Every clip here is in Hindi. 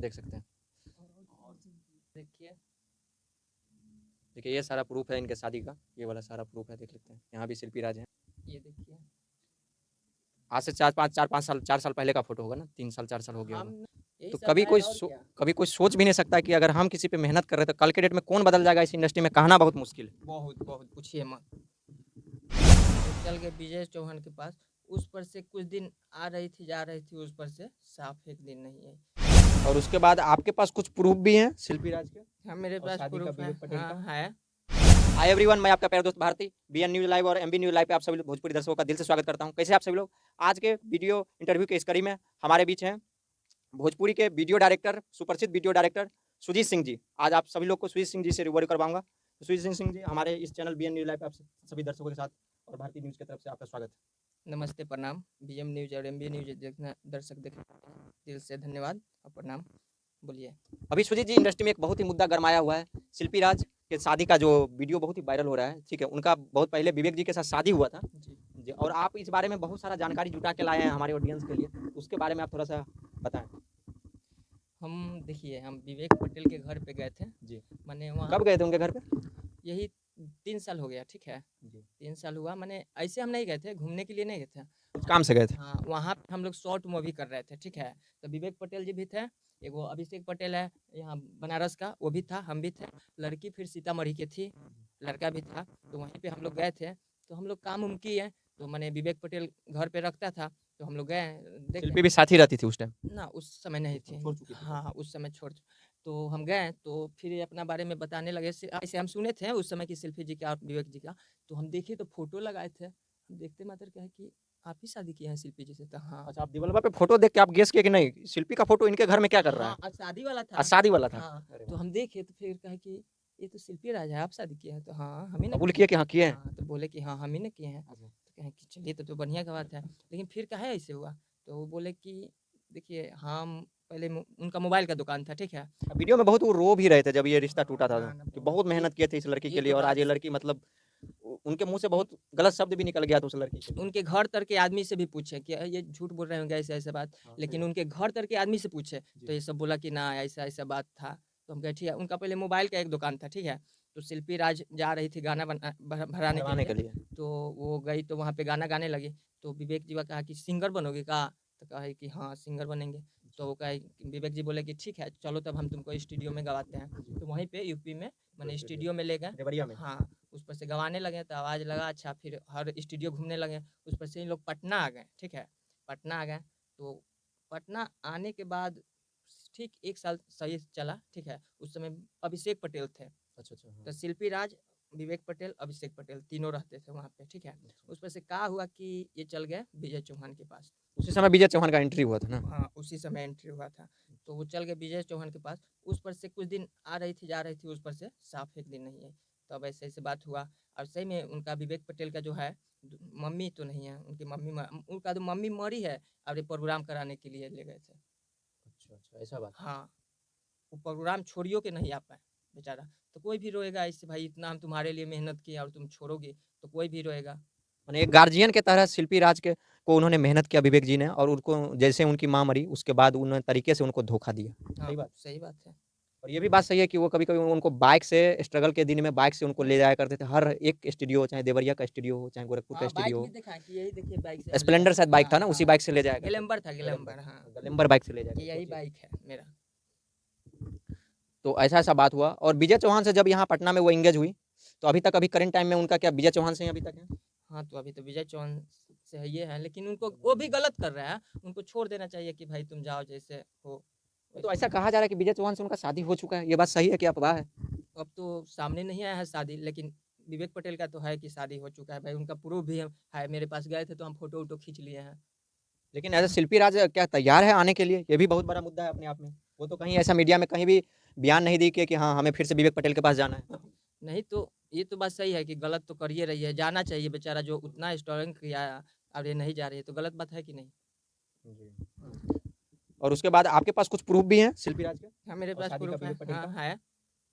देख सकते हैं। देखिए देखिए ये सारा प्रूफ है इनके शादी का, ये वाला सारा प्रूफ है, देख लेते हैं। यहाँ भी शिल्पी राज है। ये देखिए आज से 4 साल पहले का फोटो होगा ना, 3 साल 4 साल हो गया होगा। हम यही तो सब है और क्या। कभी कोई सोच भी नहीं सकता कि अगर हम किसी पे मेहनत कर रहे हैं तो कल के डेट में कौन बदल जाएगा इस इंडस्ट्री में, कहना बहुत मुश्किल है। बहुत बहुत पूछिए मत। तो चल गए विजय चौहान के पास, उस पर से कुछ दिन आ रही थी जा रही थी, उस पर से साफ एक दिन नहीं आई। और उसके बाद आपके पास कुछ प्रूफ भी हैं शिल्पी राज के हाँ मेरे और पास शादी का प्रूफ है, विवेक पटेल हाँ का। है। हाय एवरीवन, मैं आपका प्यारा दोस्त भारती बीएन न्यूज लाइव और एमबी न्यूज लाइव पे आप सभी भोजपुरी दर्शकों का दिल से स्वागत करता हूं। कैसे आप सभी लोग? आज के वीडियो इंटरव्यू के इस कड़ी में हमारे बीच हैं भोजपुरी के वीडियो डायरेक्टर, सुप्रसिद्ध वीडियो डायरेक्टर सुजीत सिंह जी। आज आप सभी लोग को सुजीत सिंह जी से रूबरू करवाऊंगा। तो सुजीत सिंह जी हमारे इस चैनल बीएन न्यूज लाइव पे आप सभी दर्शकों के साथ और भारतीय न्यूज की तरफ से आपका स्वागत है। नमस्ते, प्रणाम। बीएम न्यूज और एमबी न्यूज देखना दर्शक देखने दिल से धन्यवाद और प्रणाम। बोलिए। अभी सुजीत जी इंडस्ट्री में एक बहुत ही मुद्दा गरमाया हुआ है, शिल्पी राज के शादी का जो वीडियो बहुत ही वायरल हो रहा है। ठीक है, उनका बहुत पहले विवेक जी के साथ शादी हुआ था जी जी, और आप इस बारे में बहुत सारा जानकारी जुटा के लाए हैं हमारे ऑडियंस के लिए, उसके बारे में आप थोड़ा सा बताएं। हम देखिए, हम विवेक पटेल के घर पे गए थे। जी, मैंने वहाँ कब गए थे उनके घर पे? यही 3 साल हो गया, ठीक है। जी, 3 साल हुआ, मैंने ऐसे हम नहीं गए थे, घूमने के लिए नहीं गए थे। कुछ काम से गए थे। हाँ वहाँ पे हम लोग शॉर्ट मूवी कर रहे थे, ठीक है। तो विवेक पटेल जी भी थे, एक वो अभिषेक पटेल है यहाँ बनारस का, वो भी था, हम भी थे। लड़की फिर सीतामढ़ी की थी, लड़का भी था। तो वहीं पे हम लोग गए थे, तो हम लोग काम उम किए। तो मैंने विवेक पटेल घर पे रखता था, तो हम लोग गए देखे। शिल्पी भी साथ ही रहती थी उस टाइम? ना उस समय नहीं थी। छोड़ चुकी थी। हाँ हाँ उस समय छोड़। तो हम गए तो फिर ये अपना बारे में बताने लगे, ऐसे हम सुने थे उस समय की शिल्पी जी का और विवेक जी का। तो हम देखे तो फोटो लगाए थे, हम देखते मात्र क्या है कि आप ही शादी किए हैं शिल्पी जी से। तो हाँ अच्छा, आप दिवलबा पे फोटो देख के आप गेस किए कि नहीं शिल्पी का फोटो इनके घर में क्या कर रहा है? हाँ आज शादी वाला था। आज शादी वाला था। हाँ अरे तो वाह। हम देखे तो फिर कहे कि ये तो शिल्पी राज है, आप शादी किए हैं। तो हाँ हम ही ना कबूल किए किए हैं। कि हाँ किए हैं? हाँ तो बोले कि हाँ हम ही ना किए हैं। अच्छा। तो कहें कि चलिए तो बढ़िया का बात है, लेकिन फिर कहे ऐसे हुआ। तो वो बोले कि देखिए हम पहले उनका मोबाइल का दुकान था, ठीक है। वीडियो में बहुत वो रो भी रहे थे जब ये रिश्ता टूटा था, हाँ ना कि बहुत बहुत मेहनत किए थे इस लड़की ये के लिए तो और आज बात ये लड़की मतलब उनके मुंह से बहुत गलत शब्द भी निकल गया था उस लड़की के लिए। उनके घर तर के आदमी से भी पूछे कि ये झूठ बोल रहे होंगे ऐसा ऐसा बात। हाँ, लेकिन उनके घर तर के आदमी से पूछे जी। तो ये सब बोला कि ना ऐसा ऐसा बात था। तो हम कहे ठीक है। उनका पहले मोबाइल का एक दुकान था, ठीक है। तो शिल्पी राज जा रही थी गाना भराने के भरवाने लिए। के लिए। तो वो गई तो वहाँ पे गाना गाने लगी। तो विवेक जी का कहा कि सिंगर बनोगे का? तो कहा कि हाँ सिंगर बनेंगे। तो वो कहे विवेक जी बोले कि ठीक है चलो तब हम तुमको स्टूडियो में गवाते हैं। तो वहीं पे यूपी में मैंने स्टूडियो में ले गए। देवरिया में। हाँ उस पर से गवाने लगे तो आवाज़ लगा अच्छा, फिर हर स्टूडियो घूमने लगे। उस पर से इन लोग पटना आ गए, ठीक है। पटना आ गए तो पटना आने के बाद ठीक 1 साल सही से चला, ठीक है। उस समय अभिषेक पटेल थे। अच्छा अच्छा, हाँ। तो शिल्पी राज, विवेक पटेल, अभिषेक पटेल तीनों रहते थे वहाँ पे, ठीक है। उस पर से क्या हुआ कि ये चल गए विजय चौहान के पास। उसी समय विजय चौहान का एंट्री हुआ था ना? हाँ उसी समय एंट्री हुआ था। तो वो चल गए विजय चौहान के पास। उस पर से कुछ दिन आ रही थी जा रही थी, उस पर से साफ एक दिन नहीं आई। तब ऐसे ऐसे बात हुआ। और सही में उनका विवेक पटेल का जो है मम्मी तो नहीं है, उनकी उनका तो मम्मी मरी है। और ये प्रोग्राम कराने के लिए ले गए थे। अच्छा अच्छा, ऐसा बात। हाँ वो प्रोग्राम छोड़ियो के नहीं आ पाए बेचारा। तो कोई भी रोएगा इससे, भाई इतना हम तुम्हारे लिए मेहनत किए और तुम छोड़ोगे तो कोई भी रोएगा। माने एक गार्जियन के तरह शिल्पी राज के को उन्होंने मेहनत किया विवेक जी ने, और उनको जैसे उनकी माँ मरी उसके बाद उन्होंने तरीके से उनको धोखा दिया। हाँ सही बात। सही बात है। और ये भी बात सही है कि वो कभी कभी उनको बाइक से स्ट्रगल के दिन में बाइक से उनको ले जाया करते थे, हर एक स्टूडियो हो, चाहे देवरिया का स्टूडियो हो चाहे गोरखपुर का हाँ बाइक स्टूडियो भी हो। दिखा कि यही देखिए बाइक से हम ले स्प्लेंडर जाते शायद हैं। बाइक था हाँ ना, उसी हाँ बाइक से ले जाया करते ग्लैमर था, थे। ग्लैमर हाँ। ग्लैमर बाइक से ले जाया कि करते यही थे। बाइक है मेरा। तो ऐसा ऐसा बात हुआ, और विजय चौहान से जब यहाँ पटना में वो इंगेज हुई, तो अभी तक अभी करंट टाइम में उनका क्या विजय चौहान से ही अभी तक है? हाँ तो अभी तो विजय चौहान से है ये है, लेकिन उनको वो भी गलत कर रहा है। उनको छोड़ देना चाहिए कि भाई तुम जाओ जैसे हो तो वैसे। ऐसा कहा जा रहा है कि विजय चौहान से उनका शादी हो चुका है, ये बात सही है कि अफवाह है? अब तो सामने नहीं आया है शादी, लेकिन विवेक पटेल का तो है कि शादी हो चुका है भाई। उनका प्रूफ भी है, मेरे पास गए थे तो हम फोटो वोटो खींच लिए हैं। लेकिन एज शिल्पी राज क्या तैयार है आने के लिए? ये भी बहुत बड़ा मुद्दा है अपने आप में। वो तो कहीं ऐसा मीडिया में कहीं भी बयान नहीं दी कि हाँ हमें फिर से विवेक पटेल के पास जाना है। नहीं तो ये तो बात सही है कि गलत तो करिए रही है, जाना चाहिए बेचारा जो उतना स्ट्रगल किया। और ये नहीं जा रही है तो गलत बात है कि नहीं। जी। और उसके बाद आपके पास कुछ प्रूफ भी हैं शिल्पी राज के हाँ मेरे और पास शादी का प्रूफ है, विवेक पटेल हाँ का? है।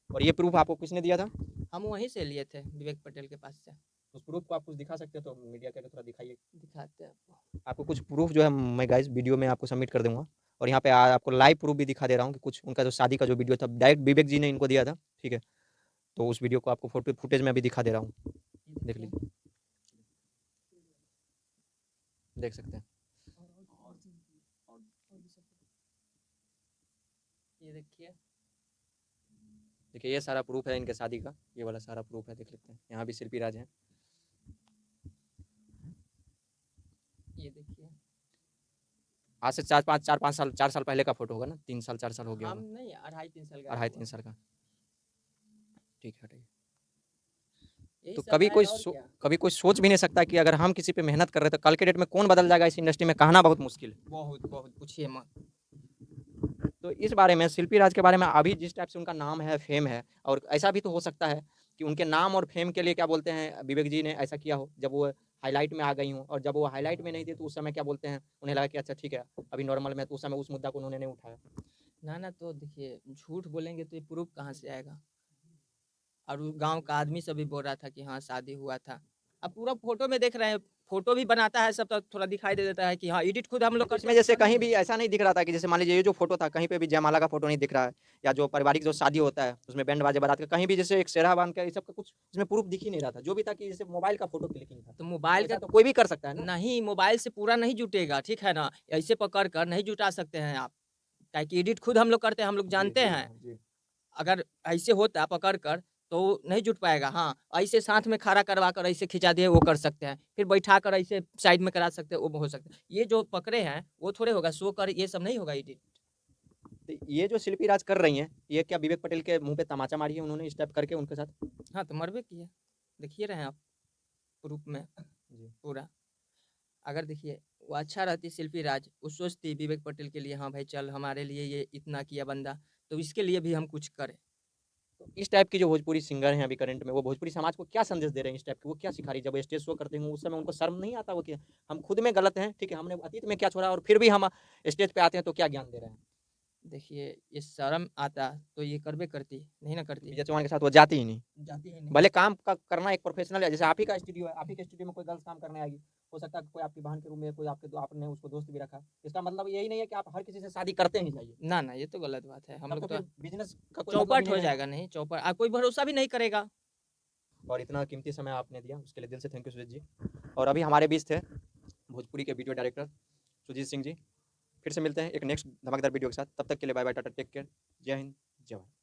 और ये प्रूफ आपको किसने दिया था? हम वहीं से लिए थे विवेक पटेल के पास से। उस प्रूफ को आप कुछ दिखा सकते हो तो मीडिया के थोड़ा दिखाइए। दिखाते हैं आपको। आपको कुछ प्रूफ जो है मैं गाइस वीडियो में आपको सबमिट कर दूंगा, और यहाँ पे आपको लाइव प्रूफ भी दिखा दे रहा हूँ कि कुछ उनका जो शादी का जो वीडियो था डायरेक्ट विवेक जी ने इनको दिया था, ठीक है। तो उस वीडियो को आपको फोटो फुटेज में भी दिखा दे रहा हूँ, देख लीजिए, देख सकते हैं। ये देखिए, देखिए ये सारा प्रूफ है इनके शादी का, ये वाला सारा प्रूफ है, देख लेते हैं। यहाँ भी शिल्पी राज है, ये देखिए। आज से 4 साल पहले का फोटो होगा ना, 3 साल 4 साल हो गया हम होगा, नहीं 2.5-3 साल का 2.5-3 साल का, ठीक है, हटाइए। यही तो सब है और क्या। कभी कोई सोच भी नहीं सकता कि अगर हम किसी पे मेहनत कर रहे हैं तो कल के डेट में कौन बदल जाएगा इस इंडस्ट्री में, कहना बहुत मुश्किल है। बहुत बहुत पूछिए मत। तो इस बारे में शिल्पी राज के बारे में अभी जिस टाइप से उनका नाम है, फेम है, और ऐसा भी तो हो सकता है कि उनके नाम और फेम के लिए क्या बोलते हैं विवेक जी ने ऐसा किया हो, जब वो हाईलाइट में आ गई हूँ, और जब वो हाईलाइट में नहीं थी तो उस समय क्या बोलते हैं, उन्हें लगा कि अच्छा ठीक है अभी नॉर्मल में, तो उस समय उस मुद्दा को उन्होंने नहीं उठाया। ना तो देखिए, झूठ बोलेंगे तो ये प्रूफ कहाँ से आएगा। और गांव का आदमी सब भी बोल रहा था कि हाँ शादी हुआ था। अब पूरा फोटो में देख रहे हैं, फोटो भी बनाता है सब, तो थोड़ा दिखाई दे देता है कि हाँ एडिट खुद हम लोग तो करते इसमें हैं जैसे तब ना कहीं भी होगा। ऐसा नहीं दिख रहा था कि जैसे मान लीजिए ये जो फोटो था कहीं पे भी जयमाला का फोटो नहीं दिख रहा है, या जो पारिवारिक जो शादी होता है उसमें बैंड बाजे बारात का कहीं भी जैसे एक सेहरा बांध के ये सब का कुछ इसमें प्रूफ दिख ही नहीं रहा था, जो भी था कि जैसे मोबाइल का फोटो क्लिकिंग था। तो तो मोबाइल का ऐसा तो कोई भी कर सकता है ना। नहीं, मोबाइल से पूरा नहीं जुटेगा, ठीक है ना। ऐसे पकड़ कर नहीं जुटा सकते हैं आप, क्या कि एडिट खुद हम लोग करते हैं, हम लोग जी जानते जी हैं। जी। अगर ऐसे होता पकड़ कर तो नहीं जुट पाएगा। हाँ, ऐसे साथ में खड़ा करवा कर ऐसे खिंचा दिए वो कर सकते हैं, फिर बैठा कर ऐसे साइड में करा सकते हैं, वो हो सकता है। ये जो पकड़े हैं वो थोड़े होगा शो कर, ये सब नहीं होगा एडिट। तो ये जो शिल्पी राज कर रही हैं, ये क्या विवेक पटेल के मुंह पे तमाचा मारी है उन्होंने स्टेप करके उनके साथ? हाँ तो मरबे की है, देखिए रहे हैं आप प्रूफ में जी। पूरा। अगर देखिए वो अच्छा रहती शिल्पी राज, वो सोचती विवेक पटेल के लिए, हाँ भाई चल हमारे लिए ये इतना किया बंदा, तो इसके लिए भी हम कुछ करें। तो इस टाइप की जो भोजपुरी सिंगर हैं अभी करंट में, वो भोजपुरी समाज को क्या संदेश दे रहे हैं इस टाइप की, वो क्या सिखा रही है? जब वो स्टेज शो करते हैं उस समय उनको शर्म नहीं आता वो कि हम खुद में गलत हैं, ठीक है, हमने अतीत में क्या छोड़ा और फिर भी हम स्टेज पे आते हैं तो क्या ज्ञान दे रहे हैं? देखिए ये शर्म आता तो ये करबे करती, नहीं ना करती, विजय चौहान के साथ वो जाती ही नहीं। जाती ही नहीं। भले काम का करना एक प्रोफेशनल है, जैसे आप ही का स्टूडियो है, आप ही के स्टूडियो में कोई गर्ल्स काम करने आएगी, हो सकता है कोई आपकी बहन के रूम में कोई आपके आपने उसको दोस्त भी रखा, इसका मतलब यही नहीं है कि आप हर किसी से शादी करते ही जाइए। ना ये तो गलत बात है, हम तब लोग तो तो फिर बिजनेस का कोई मतलब ही चौपट नहीं हो रहेगा। जाएगा। नहीं चौपट, कोई भरोसा भी नहीं करेगा। और इतना कीमती समय आपने दिया उसके लिए दिल से थैंक यू सुजीत जी। और अभी हमारे बीच थे भोजपुरी के वीडियो डायरेक्टर सुजीत सिंह जी। फिर से मिलते हैं एक नेक्स्ट धमाकेदार वीडियो के साथ, तब तक के लिए bye bye, tata, take care, जय हिंद, जय भारत।